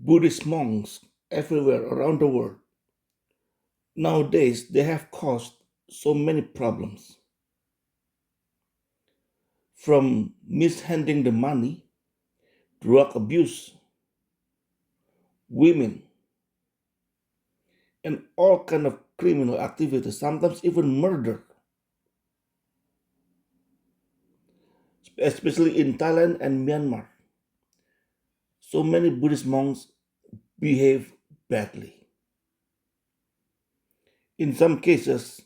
Buddhist monks everywhere around the world. Nowadays, they have caused so many problems from mishandling the money, drug abuse, women, and all kind of criminal activities, sometimes even murder, especially in Thailand and Myanmar. So many Buddhist monks behave badly. In some cases,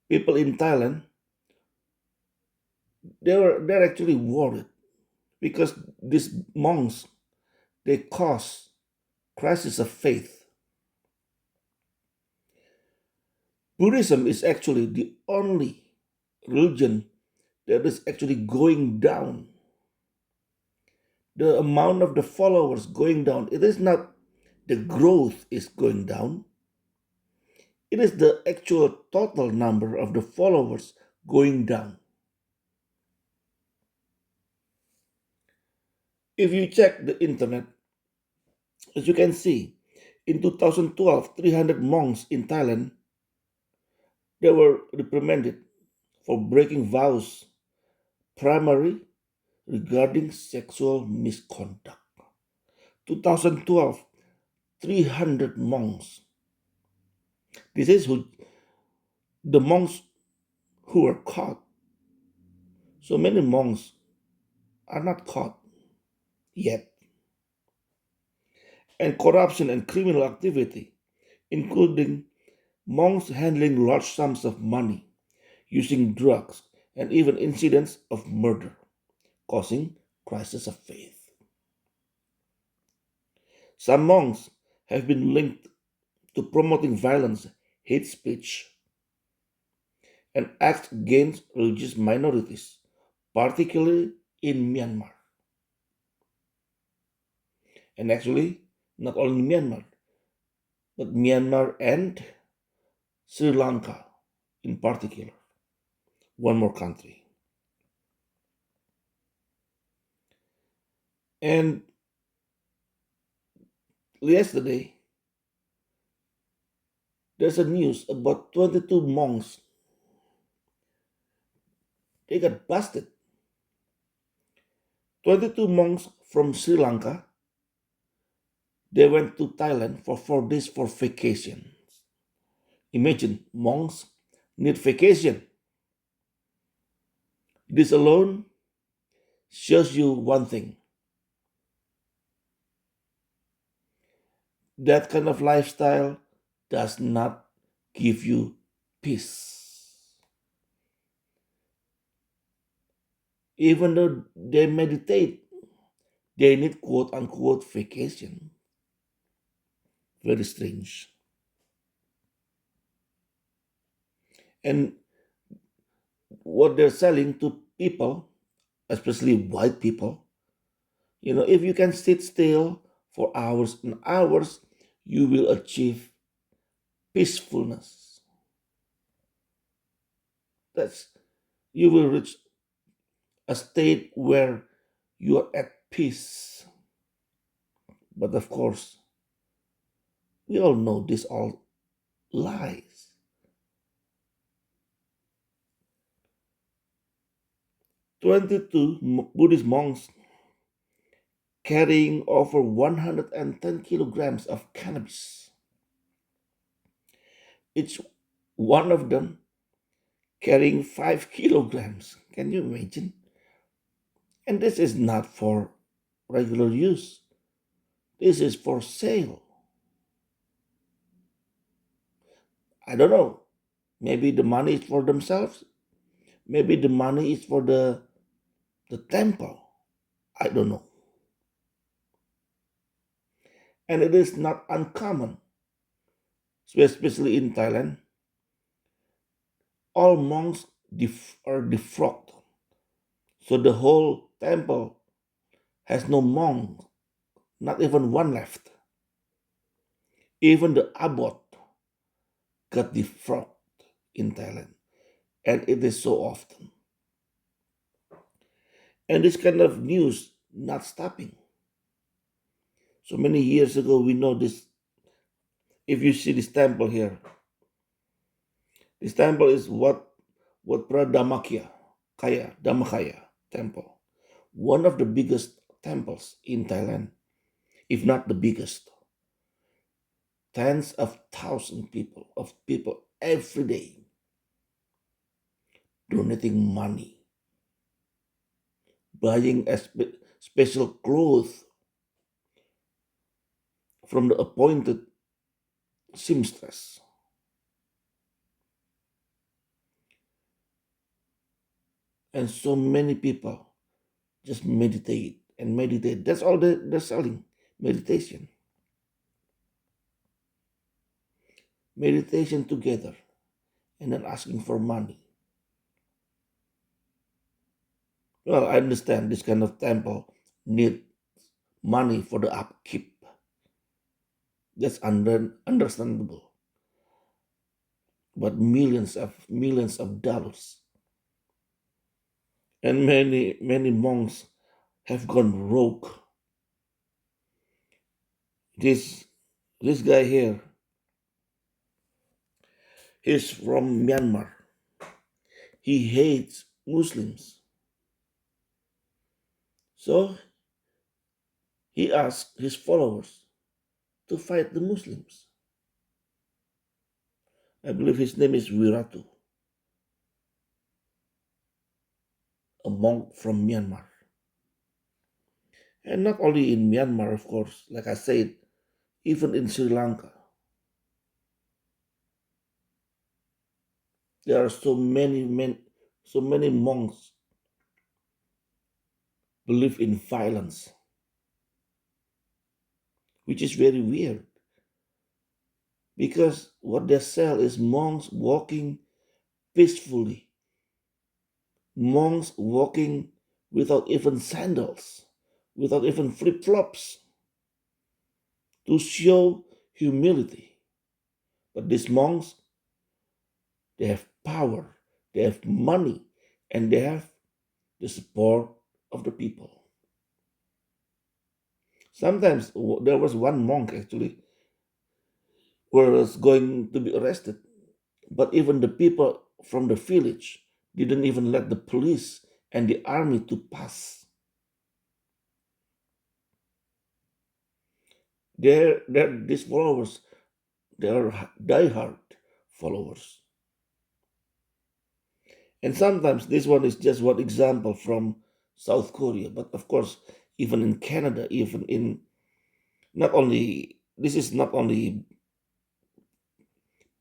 people in Thailand they're actually worried because these monks they cause crisis of faith. Buddhism is actually the only religion that is actually going down. The amount of the followers going down, it is not the growth is going down, it is the actual total number of the followers going down. If you check the internet, as you can see, in 2012, 300 monks in Thailand they were reprimanded for breaking vows, primarily regarding sexual misconduct. 2012, 300 monks. This is the monks who were caught. So many monks are not caught yet. And corruption and criminal activity, including monks handling large sums of money, using drugs, and even incidents of murder, causing crisis of faith. Some monks have been linked to promoting violence, hate speech, and acts against religious minorities, particularly in Myanmar. And actually, not only Myanmar, but Myanmar and Sri Lanka in particular, one more country. And yesterday, there's a news about 22 monks. They got busted. 22 monks from Sri Lanka, they went to Thailand for 4 days for vacation. Imagine, monks need vacation. This alone shows you one thing. That kind of lifestyle does not give you peace. Even though they meditate, they need quote unquote vacation. Very strange. And what they're selling to people, especially white people, if you can sit still for hours and hours, you will achieve peacefulness. That's you will reach a state where you are at peace. But of course, we all know this all lies. 22 Buddhist monks carrying over 110 kilograms of cannabis. Each one of them carrying 5 kilograms. Can you imagine? And this is not for regular use, this is for sale. I don't know. Maybe the money is for themselves, maybe the money is for the temple. I don't know. And it is not uncommon, especially in Thailand. All monks are defrocked. So the whole temple has no monk, not even one left. Even the abbot got defrocked in Thailand. And it is so often. And this kind of news not stopping. So many years ago, we know this. If you see this temple here, this temple is what Pradhamakya Kaya Dhammakaya temple, one of the biggest temples in Thailand, if not the biggest. Tens of thousands of people every day donating money, buying special clothes from the appointed seamstress. And so many people just meditate and meditate. That's all they're selling, meditation. Meditation together and then asking for money. Well, I understand this kind of temple need money for the upkeep. That's understandable. But millions of dollars. And many monks have gone rogue. This this guy here, he's from Myanmar. He hates Muslims. So he asked his followers to fight the Muslims. I believe his name is Wiratu, a monk from Myanmar. And not only in Myanmar, of course, like I said, even in Sri Lanka, there are so many monks believe in violence, which is very weird because what they sell is monks walking peacefully, monks walking without even sandals, without even flip flops, to show humility. But these monks, they have power, they have money, and they have the support of the people. Sometimes there was one monk actually who was going to be arrested, but even the people from the village didn't even let the police and the army to pass. These followers, they are diehard followers. And sometimes this one is just one example from South Korea, but of course, even in Canada, even in not only this is not only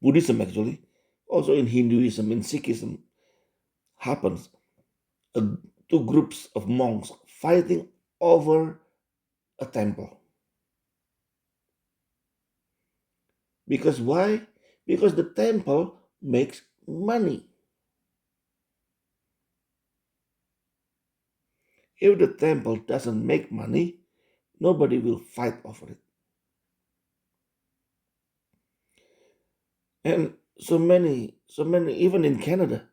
Buddhism actually, also in Hinduism, in Sikhism happens. uh, Two groups of monks fighting over a temple. Because why? Because the temple makes money. If the temple doesn't make money, nobody will fight over it. And so many, even in Canada,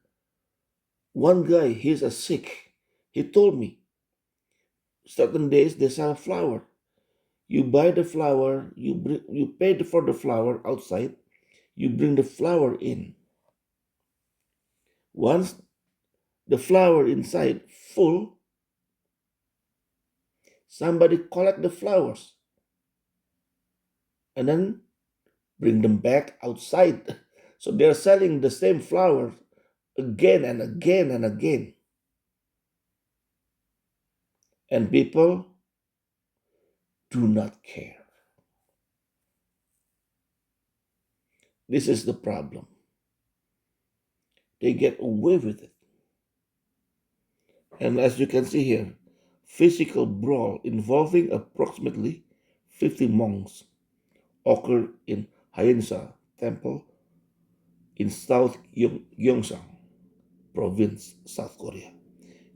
one guy, he's a Sikh. He told me certain days they sell flower. You buy the flower, you pay for the flower outside, you bring the flower in. Once the flower inside full, somebody collect the flowers and then bring them back outside. So they're selling the same flowers again and again and again. And people do not care. This is the problem. They get away with it. And as you can see here, physical brawl involving approximately 50 monks occurred in Haeinsa Temple in South Gyeongsang Province, South Korea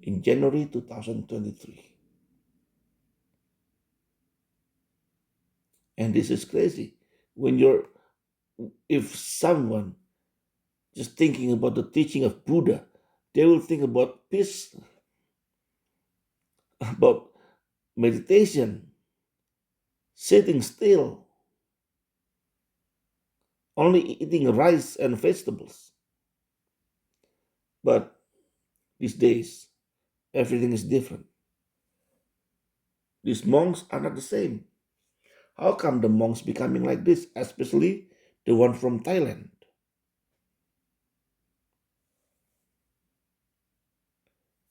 in January 2023. And this is crazy. When you're, if someone just thinking about the teaching of Buddha, they will think about peace, about meditation, sitting still, only eating rice and vegetables. But these days, everything is different. These monks are not the same. How come the monks becoming like this, especially the one from Thailand?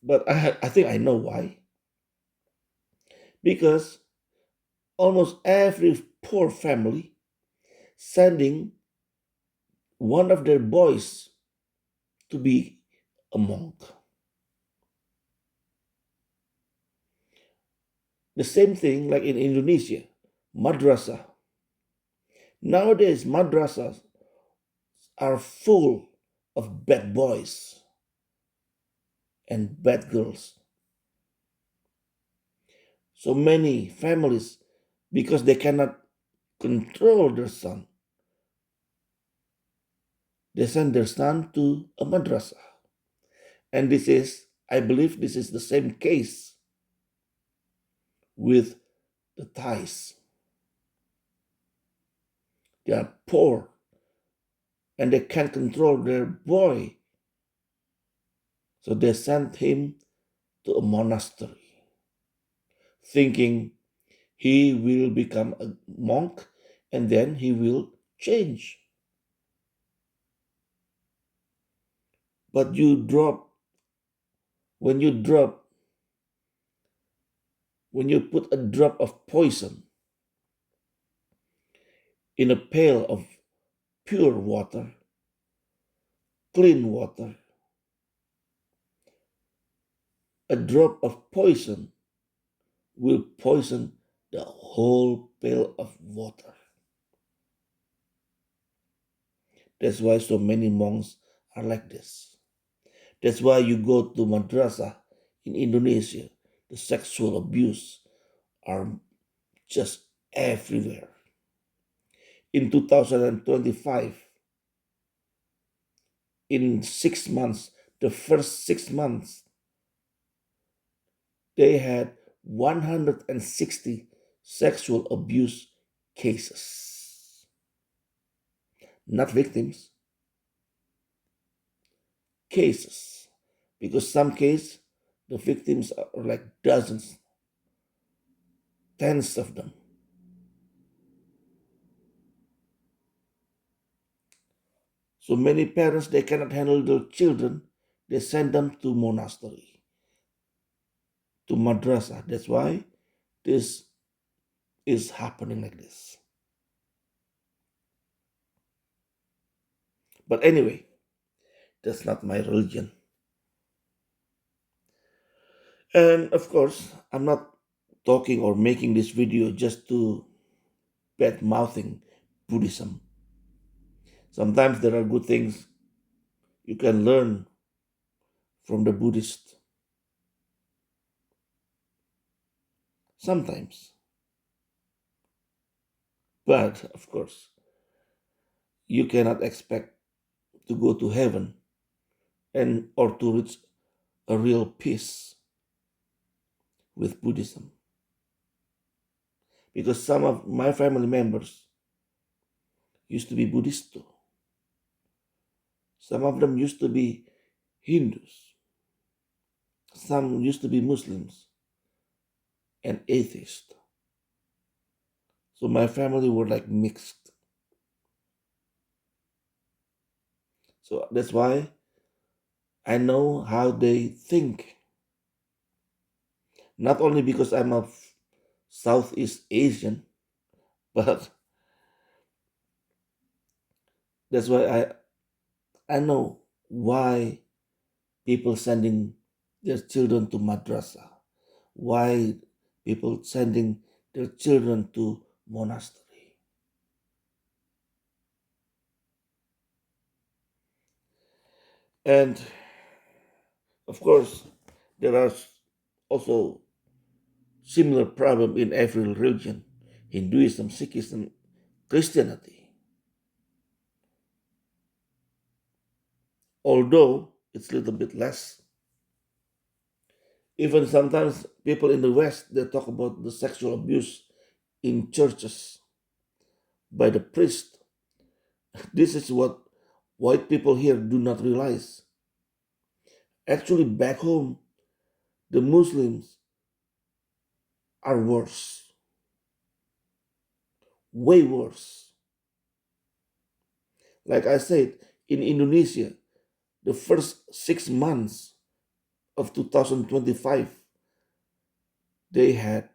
But I think I know why. Because almost every poor family sending one of their boys to be a monk. The same thing like in Indonesia, madrasah. Nowadays, madrasas are full of bad boys and bad girls. So many families, because they cannot control their son, they send their son to a madrasah. And this is, I believe, this is the same case with the Thais. They are poor and they can't control their boy. So they sent him to a monastery, thinking he will become a monk and then he will change. But when you drop, when you put a drop of poison in a pail of pure water, clean water, a drop of poison will poison the whole pail of water. That's why so many monks are like this. That's why you go to madrasah in Indonesia, the sexual abuse are just everywhere. In 2025, in 6 months, the first 6 months, they had 160 sexual abuse cases. Not victims, cases. Because some case, the victims are like dozens, tens of them. So many parents, they cannot handle their children, they send them to monastery, to madrasah. That's why this is happening like this. But anyway, that's not my religion. And of course, I'm not talking or making this video just to bad mouthing Buddhism. Sometimes there are good things you can learn from the Buddhist. Sometimes. But of course, you cannot expect to go to heaven and or to reach a real peace with Buddhism. Because some of my family members used to be Buddhist too. Some of them used to be Hindus. Some used to be Muslims and atheists. So my family were like mixed. So that's why I know how they think. Not only because I'm a Southeast Asian, but that's why I know why people sending their children to madrasa, why people sending their children to monastery. And of course, there are also similar problem in every religion, Hinduism, Sikhism, Christianity. Although it's a little bit less. Even sometimes people in the West they talk about the sexual abuse in churches by the priest. This is what white people here do not realize. Actually, back home, the Muslims are worse, way worse. Like I said, in Indonesia, the first 6 months of 2025, they had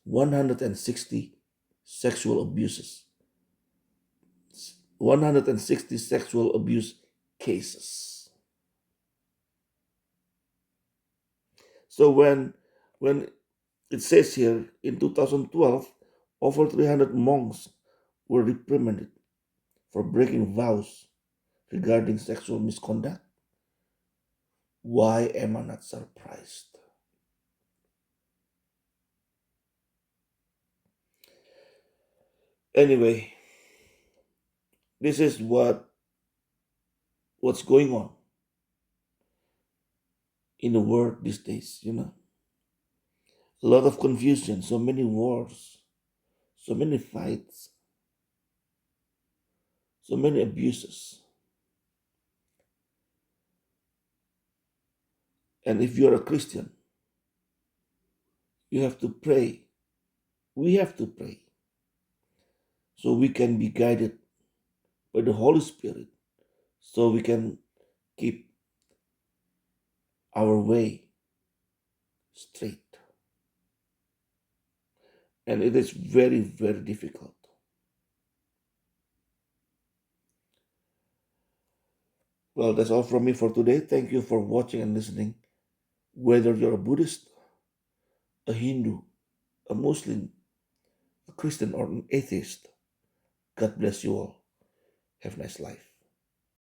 160 sexual abuses, 160 sexual abuse cases. So when it says here in 2012, over 300 monks were reprimanded for breaking vows regarding sexual misconduct. Why am I not surprised? Anyway, this is what's going on in the world these days. A lot of confusion, so many wars, so many fights, so many abuses. And if you're a Christian, you have to pray. We have to pray so we can be guided by the Holy Spirit, so we can keep our way straight. And it is very, very difficult. Well, that's all from me for today. Thank you for watching and listening. Whether you're a Buddhist, a Hindu, a Muslim, a Christian, or an atheist, God bless you all. Have a nice life.